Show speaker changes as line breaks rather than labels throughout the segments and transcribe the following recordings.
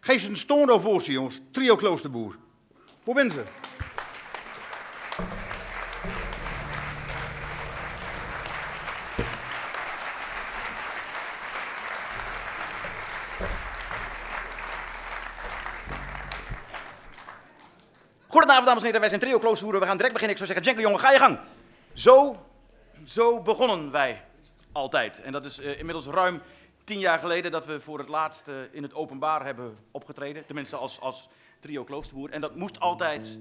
Geef ze een stoorn voor ze, jongens. Trio Kloosterboer. Hoe ben ze?
Goedenavond, dames en heren. Wij zijn Trio Kloosterboeren. We gaan direct beginnen. Ik zou zeggen, Jenko, jongen, ga je gang. Zo begonnen wij altijd. En dat is inmiddels ruim 10 jaar geleden dat we voor het laatst in het openbaar hebben opgetreden. Tenminste als Trio Kloosterboer. En dat moest altijd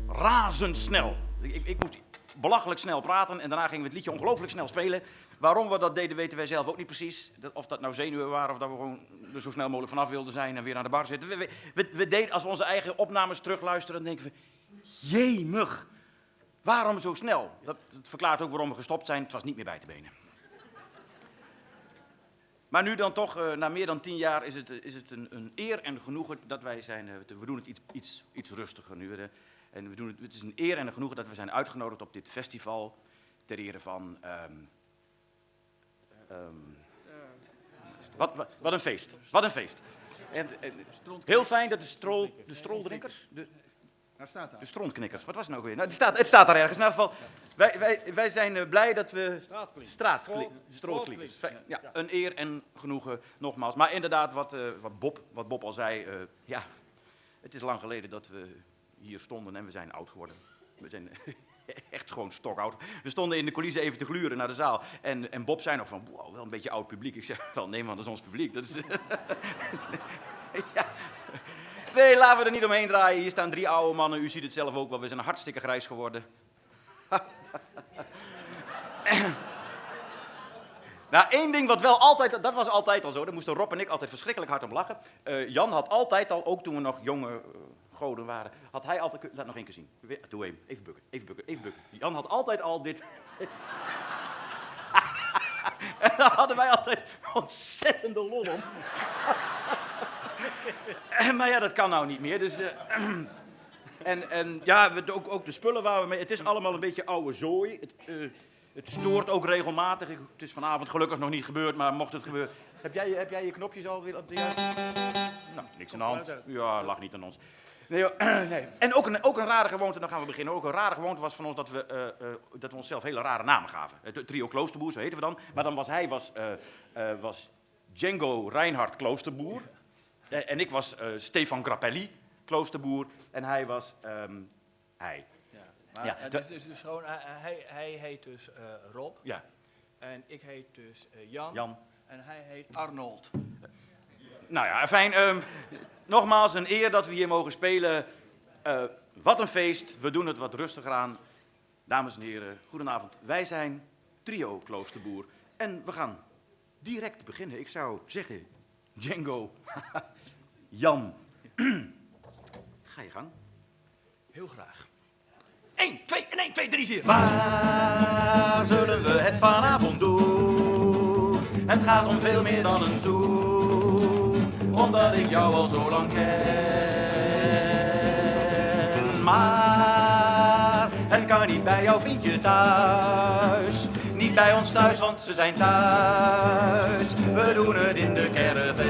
razendsnel. Ik moest belachelijk snel praten en daarna gingen we het liedje ongelooflijk snel spelen. Waarom we dat deden weten wij zelf ook niet precies. Of dat nou zenuwen waren of dat we gewoon er zo snel mogelijk vanaf wilden zijn en weer naar de bar zitten. We deden, als we onze eigen opnames terugluisteren, dan denken we, jemig, waarom zo snel? Dat verklaart ook waarom we gestopt zijn. Het was niet meer bij te benen. Maar nu dan toch, na meer dan 10 jaar, is het een eer en genoegen dat wij zijn. We doen het iets rustiger nu. En het is een eer en een genoegen dat we zijn uitgenodigd op dit festival ter ere van... Wat een feest. Wat een feest. En heel fijn dat de strooldrinkers... De strontknikkers. Wat was het nou weer? Nou, het staat daar ergens. In elk geval, wij zijn blij dat we... Strootklinkers. Ja, een eer en genoegen, nogmaals. Maar inderdaad, wat Bob al zei... ja, het is lang geleden dat we hier stonden en we zijn oud geworden. We zijn... Echt gewoon stokoud. We stonden in de coulissen even te gluren naar de zaal. En Bob zei nog van, wow, wel een beetje oud publiek. Ik zeg, wel nee man, dat is ons publiek. Dat is... ja. Nee, laten we er niet omheen draaien. Hier staan 3 oude mannen. U ziet het zelf ook wel. We zijn hartstikke grijs geworden. Nou, één ding wat wel altijd, dat was altijd al zo. Daar moesten Rob en ik altijd verschrikkelijk hard om lachen. Jan had altijd al, ook toen we nog jonge... goden waren, had hij altijd... Laat nog één keer zien. Doe even bukken. Jan had altijd al dit... En daar hadden wij altijd ontzettende lol om. Maar ja, dat kan nou niet meer. Dus, en ja, ook de spullen waar we mee... Het is allemaal een beetje oude zooi. Het stoort ook regelmatig. Het is vanavond gelukkig nog niet gebeurd, maar mocht het gebeuren... Heb jij je knopjes al weer op de juiste? Nou, niks aan de hand. Ja, lag niet aan ons. Nee. En ook een rare gewoonte, dan gaan we beginnen. Ook een rare gewoonte was van ons dat we onszelf hele rare namen gaven. Het Trio Kloosterboer, zo heten we dan. Maar dan was Django Reinhard Kloosterboer. En ik was Stefan Grappelli Kloosterboer. En hij was hij.
Ja, maar het is dus gewoon, hij heet dus Rob.
Ja.
En ik heet dus Jan. En hij heet Arnold.
Nou ja, fijn. Nogmaals, een eer dat we hier mogen spelen. Wat een feest. We doen het wat rustiger aan. Dames en heren, goedenavond. Wij zijn Trio Kloosterboer. En we gaan direct beginnen. Ik zou zeggen, Django, Jan, ga je gang.
Heel graag. 1, 2, 3, 4.
Waar zullen we het vanavond doen? Het gaat om veel meer dan een zoen, omdat ik jou al zo lang ken. Maar het kan niet bij jouw vriendje thuis. Niet bij ons thuis, want ze zijn thuis. We doen het in de caravan.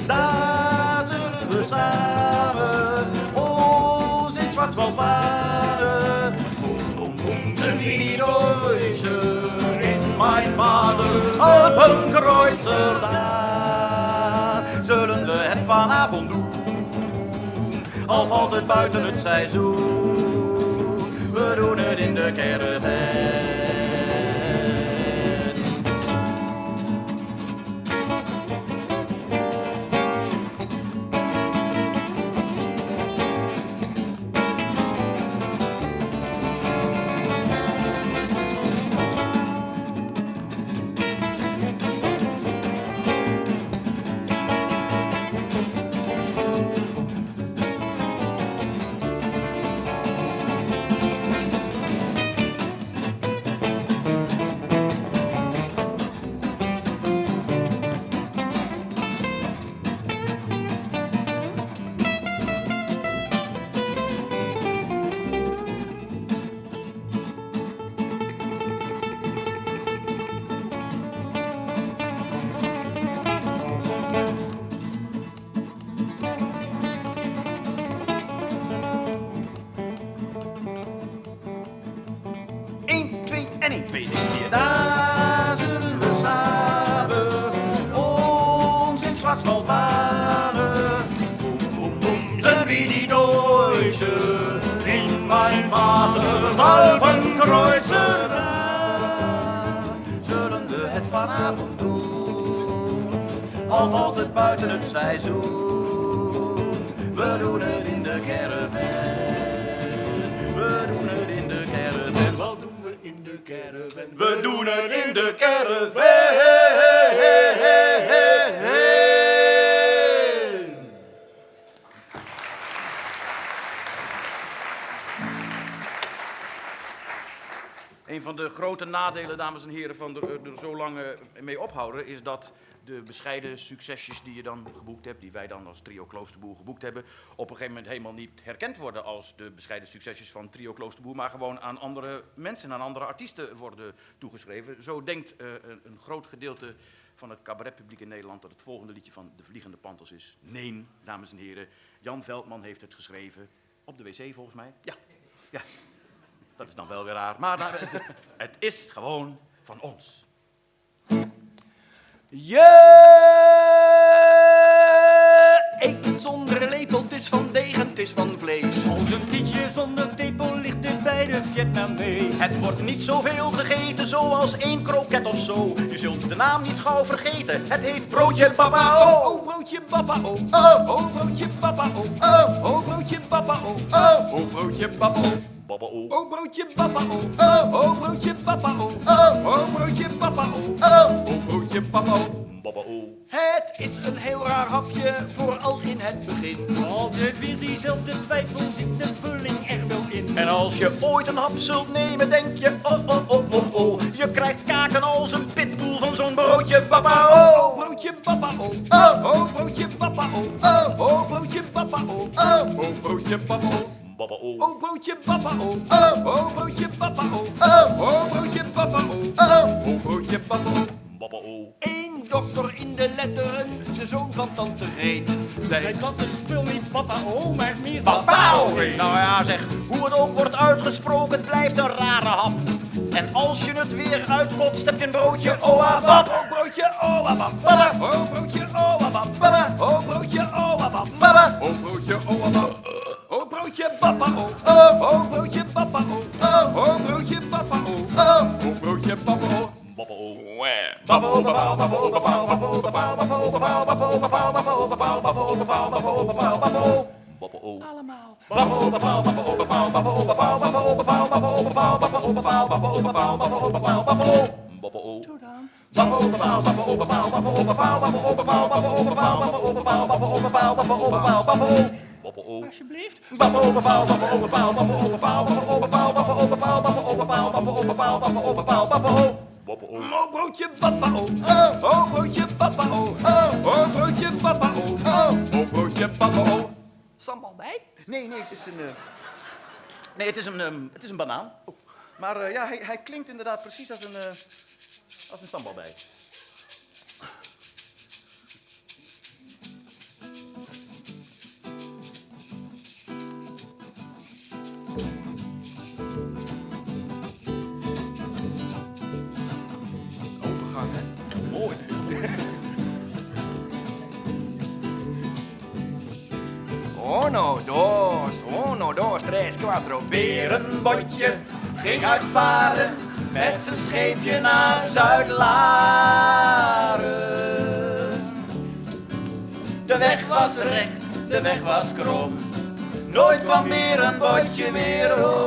Daar zullen we samen ons in Schwarzwald baden. Boom, boom, boom, sind wie die Deutschen in mein Vater Alpenkreuzer. Daar zullen we het vanavond doen. Al valt het buiten het seizoen, we doen het in de caravan. Schwarzwaldbahnen. Boom, boom, boom, sind wie die Deutsche in mein Vaters Alpenkreuzen. Daar zullen we het vanavond doen, al valt het buiten het seizoen. We doen het in de caravan. We doen het in de caravan. Wat doen we in de caravan? We doen het in de caravan. Een van de grote nadelen, dames en heren, van er zo lang mee ophouden, is dat de bescheiden succesjes die je dan geboekt hebt, die wij dan als Trio Kloosterboer geboekt hebben, op een gegeven moment helemaal niet herkend worden als de bescheiden succesjes van Trio Kloosterboer, maar gewoon aan andere mensen, aan andere artiesten worden toegeschreven. Zo denkt een groot gedeelte van het cabaretpubliek in Nederland dat het volgende liedje van de Vliegende Panthers is. Nee, dames en heren, Jan Veldman heeft het geschreven op de wc volgens mij. Ja. Dat is dan wel weer raar, maar het is gewoon van ons. Je eet het zonder lepel, het is van degen, het is van vlees.
Als een tietje zonder tepel ligt dit bij de Vietnamees.
Het wordt niet zoveel gegeten zoals 1 kroket of zo. Je zult de naam niet gauw vergeten, het heet broodje papa oh.
Oh, broodje papa oh. Oh, broodje papa oh. Oh, broodje papa oh. Oh, broodje papa oh.
Papa oh.
Oh, broodje papa oh. Oh, broodje papa oh. Oh, broodje papa oh. Oh, broodje papa oh.
Papa oh.
Het is een heel raar hapje, vooral in het begin. Altijd weer diezelfde twijfel, zit de vulling er wel in.
En als je ooit een hap zult nemen, denk je, oh. Je krijgt kaken als een pitbull van zo'n broodje papa oh.
Oh, broodje papa oh. Oh, broodje papa oh. Oh, broodje papa oh. Oh, broodje papa oh.
Papa oh.
Oh, broodje papa oh. Oh, broodje papa oh. Oh, broodje papa oh. Oh, broodje papa oh.
Papa oh.
Eén dokter in de letteren, de zoon van tante Greet, zei dat het spul niet papa oh, maar meer
Papa oh. Nou ja zeg, hoe het ook wordt uitgesproken, het blijft een rare hap. En als je het weer uitkotst, heb je een broodje oabab.
Oh, broodje oabab.
Papa.
Oh, broodje oabab.
Papa.
Oh, broodje oabab.
Papa.
Oh, broodje oabab. Oh, broodje papa oh. Oh, broodje papa oh. Oh, broodje papa oh. Oh, broodje papa oh.
Papa oh. Papa oh.
Allemaal.
Papa oh. Papa oh.
Alsjeblieft.
Papa oh.
Oh, broodje papa oh. Oh, broodje papa oh. Oh, broodje papa oh. Oh, broodje papa oh. Sambal bij?
Nee, het is een... Nee, het is een banaan. Maar ja, hij klinkt inderdaad precies als een sambal-bij. Overgang, hè? Mooi.
Uno, dos, tres, cuatro. Weer een botje ging uitvaren met zijn scheepje naar Zuid-Laren.
De weg was recht, de weg was krom. Nooit kwam weer een botje weer om.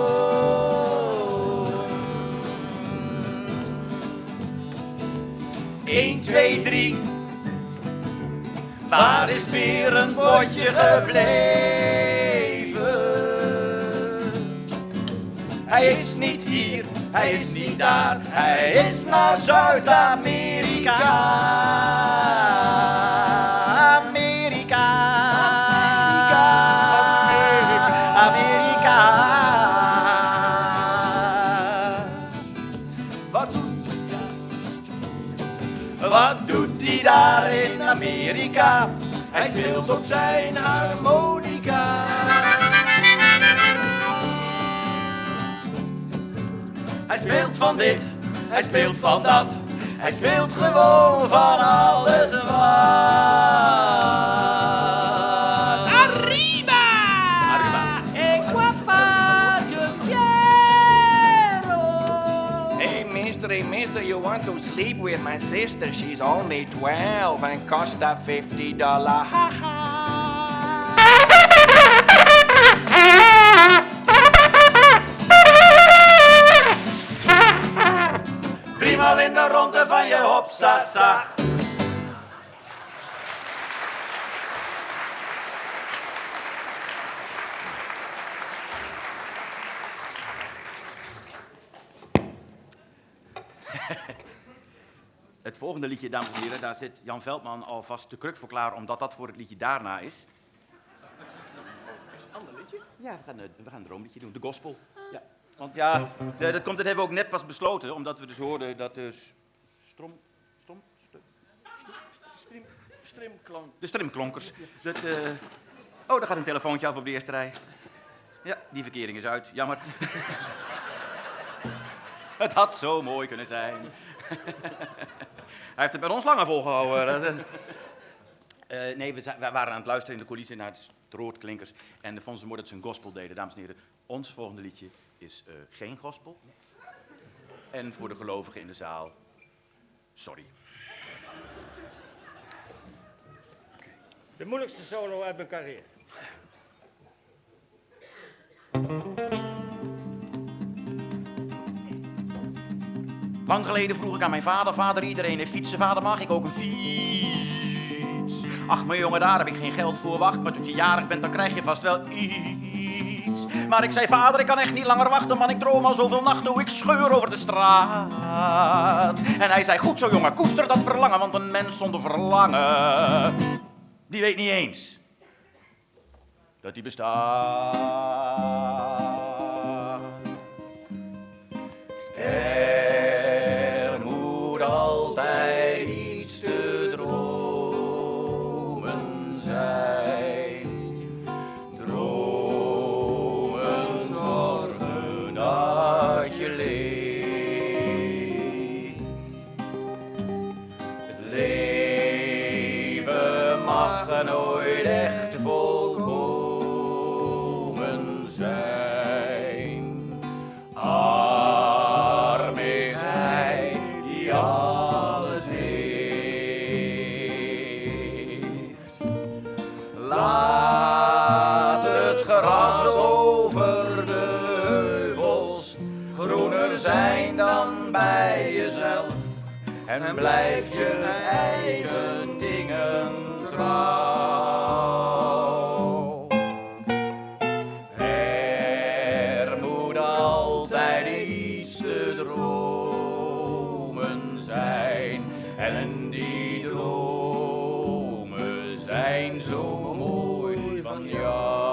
1, 2, 3. Waar is weer een botje gebleven? Hij is niet hier, hij is niet daar. Hij is naar Zuid-Amerika. Amerika. Amerika. Wat doet hij daar in Amerika? Hij speelt op zijn harmonica. Hij speelt van dit, hij speelt van dat. Hij speelt gewoon van alles wat.
sleep with my sister. She's only 12 and cost her $50. Ha ha. Driemaal in de ronde van je hopsasa.
Het volgende liedje, dames en heren, daar zit Jan Veldman alvast de kruk voor klaar, omdat dat voor het liedje daarna is. Is het een ander liedje? Ja, we gaan een droomliedje doen, de gospel. Ja. Want ja, dat hebben we ook net pas besloten, omdat we dus hoorden dat de de strimklonkers. Oh, daar gaat een telefoontje af op de eerste rij. Ja, die verkering is uit, jammer. Het had zo mooi kunnen zijn. Hij heeft het met ons langer volgehouden. Nee, we waren aan het luisteren in de coulissen naar het Stroortklinkers. En vonden ze mooi dat ze een gospel deden. Dames en heren, ons volgende liedje is geen gospel. En voor de gelovigen in de zaal, sorry.
De moeilijkste solo uit mijn carrière.
Lang geleden vroeg ik aan mijn vader, vader, iedereen heeft fietsen, vader, mag ik ook een fiets? Ach, mijn jongen, daar heb ik geen geld voor, wacht, maar tot je jarig bent, dan krijg je vast wel iets. Maar ik zei, vader, ik kan echt niet langer wachten, man, ik droom al zoveel nachten hoe ik scheur over de straat. En hij zei, goed zo, jongen, koester dat verlangen, want een mens zonder verlangen, die weet niet eens dat die bestaat. Er moet altijd iets te dromen zijn. Dromen zorgen dat je leeft. Het leven mag nooit echt volkomen zijn. Arm is hij die alles heeft. Laat het gras over de heuvels groener zijn dan bij jezelf. En blijf je eigen dingen trouw. Er moet altijd iets te dromen zijn. En die dromen zijn zo mooi van jou.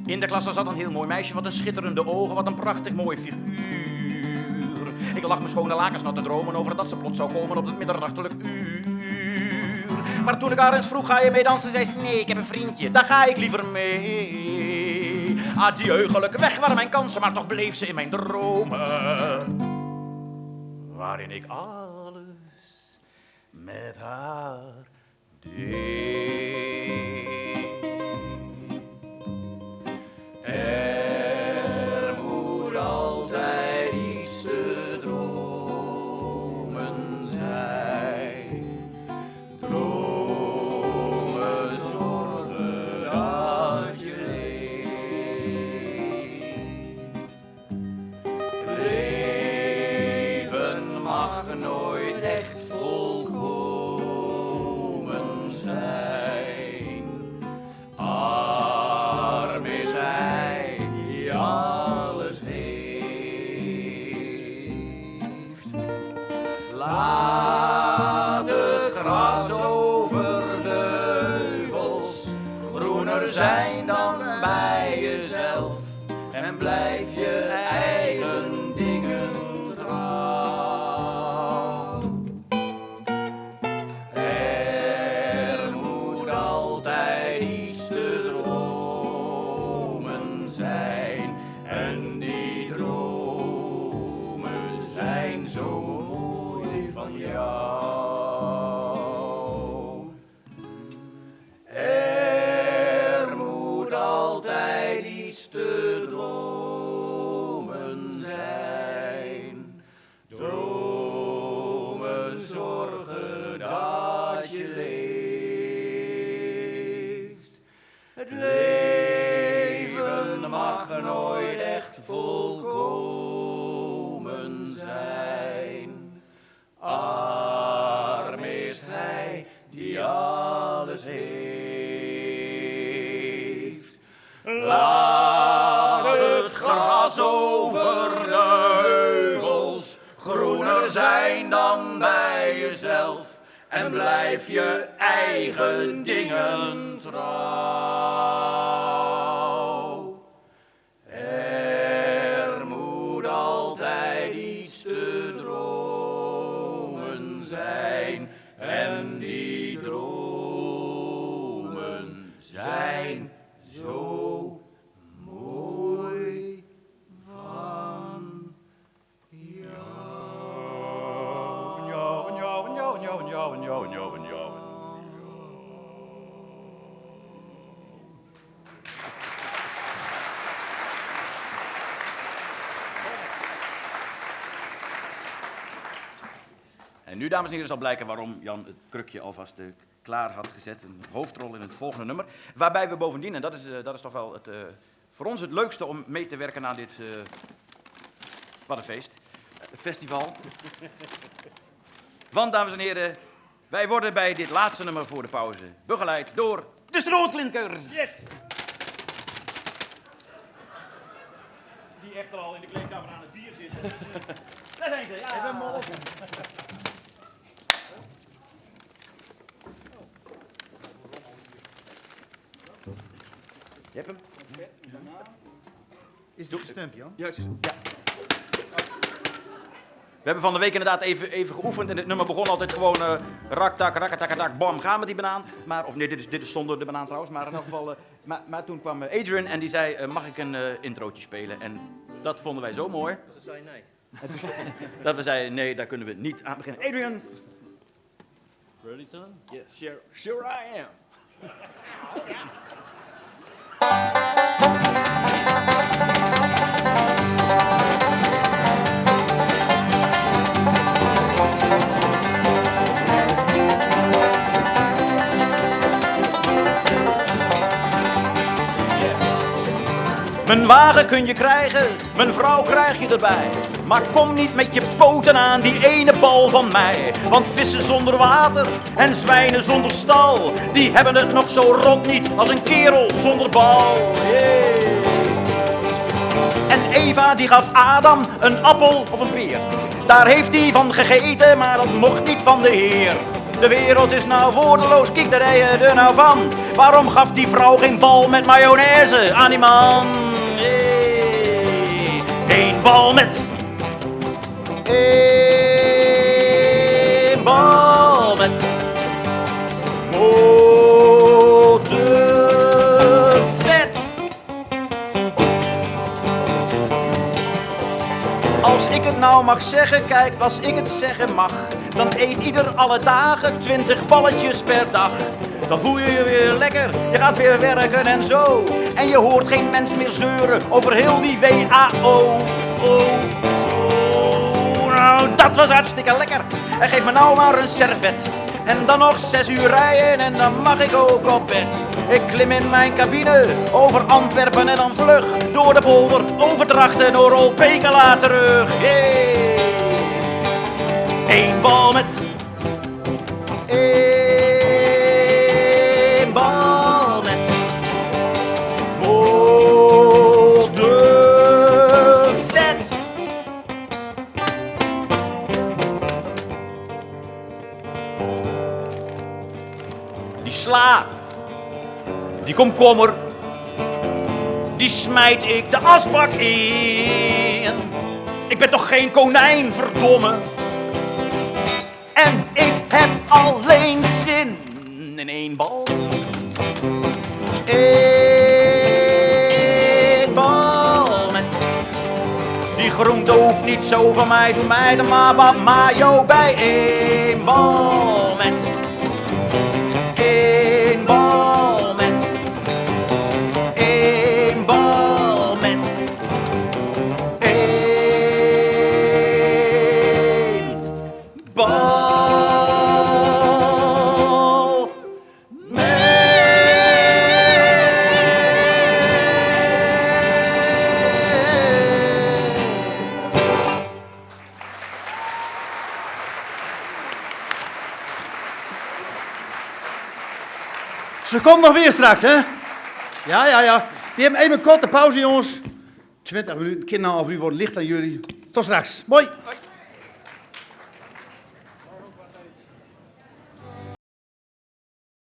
In de klas zat een heel mooi meisje, wat een schitterende ogen, wat een prachtig mooi figuur. Ik lag mijn schone lakens nat te dromen over dat ze plots zou komen op het middernachtelijk uur. Maar toen ik haar eens vroeg, ga je mee dansen, zei ze, nee, ik heb een vriendje, daar ga ik liever mee. Adieu, geluk, weg waren mijn kansen, maar toch bleef ze in mijn dromen. Waarin ik alles met haar deed. Er moet altijd iets te dromen zijn. Dromen zorgen dat je leeft. Het leven mag nooit echt volkomen zijn. Arm is hij die alles heeft. Laat het gras over de heuvels groener zijn dan bij jezelf. En blijf je eigen dingen trouw. Er moet altijd iets te dromen zijn. En die dromen zijn zo mooi van jou. Er moet altijd iets te zijn dan bij jezelf en blijf je eigen dingen trouw. Er moet altijd iets te dromen zijn en die dromen zijn zo mooi van jou. En nu, dames en heren, zal blijken waarom Jan het krukje alvast klaar had gezet. Een hoofdrol in het volgende nummer. Waarbij we bovendien, en dat is toch wel voor ons het leukste om mee te werken aan dit, wat een feest, festival. Want, dames en heren, wij worden bij dit laatste nummer voor de pauze begeleid door de Strootklinkers.
Yes! Die echter al in de kleedkamer aan het bier zitten. Dus, daar zijn ze, ja. Ik ben mal op.
Je hebt hem?
Is het gestemd, Jan?
Ja. We hebben van de week inderdaad even geoefend en het nummer begon altijd gewoon raktak, rakkatak, bam, gaan met die banaan. Maar, of nee, dit is zonder de banaan trouwens, maar in elk geval. Maar toen kwam Adrian en die zei, mag ik een introotje spelen? En dat vonden wij zo mooi.
Ze zei nee.
Dat we zeiden, nee, daar kunnen we niet aan beginnen. Adrian!
Ready, son? Yes, sure I am.
Mijn wagen kun je krijgen, mijn vrouw krijg je erbij. Maar kom niet met je poten aan die ene bal van mij. Want vissen zonder water en zwijnen zonder stal, die hebben het nog zo rond niet als een kerel zonder bal. Yeah. En Eva die gaf Adam een appel of een peer. Daar heeft hij van gegeten, maar dat mocht niet van de Heer. De wereld is nou woordeloos, kijk daar je er nou van. Waarom gaf die vrouw geen bal met mayonaise aan die man? Eén bal met. Eén bal met. Oh, de vet. Als ik het nou mag zeggen, kijk, als ik het zeggen mag, dan eet ieder alle dagen 20 balletjes per dag. Dan voel je je weer lekker, je gaat weer werken en zo. En je hoort geen mens meer zeuren over heel die WHO. Nou, dat was hartstikke lekker. En geef me nou maar een servet. En dan nog 6 uur rijden en dan mag ik ook op bed. Ik klim in mijn cabine over Antwerpen en dan vlug door de polder, over Drachten, door Olpekela terug. Hey. Eén bal met. Eén bal met. Oh, de vet. Die sla, die komkommer, die smijt ik de asbak in. Ik ben toch geen konijn, verdomme. En ik heb alleen zin in één bal. Eén bal met. Die groente hoeft niet zo van mij, doe mij er maar wat mayo bij. Eén bal met. Eén bal met. Eén bal met. Eén bal.
Ze komt nog weer straks, hè? Ja. We hebben even een korte pauze, jongens. 20 minuten, een half uur wordt licht aan jullie. Tot straks. Mooi.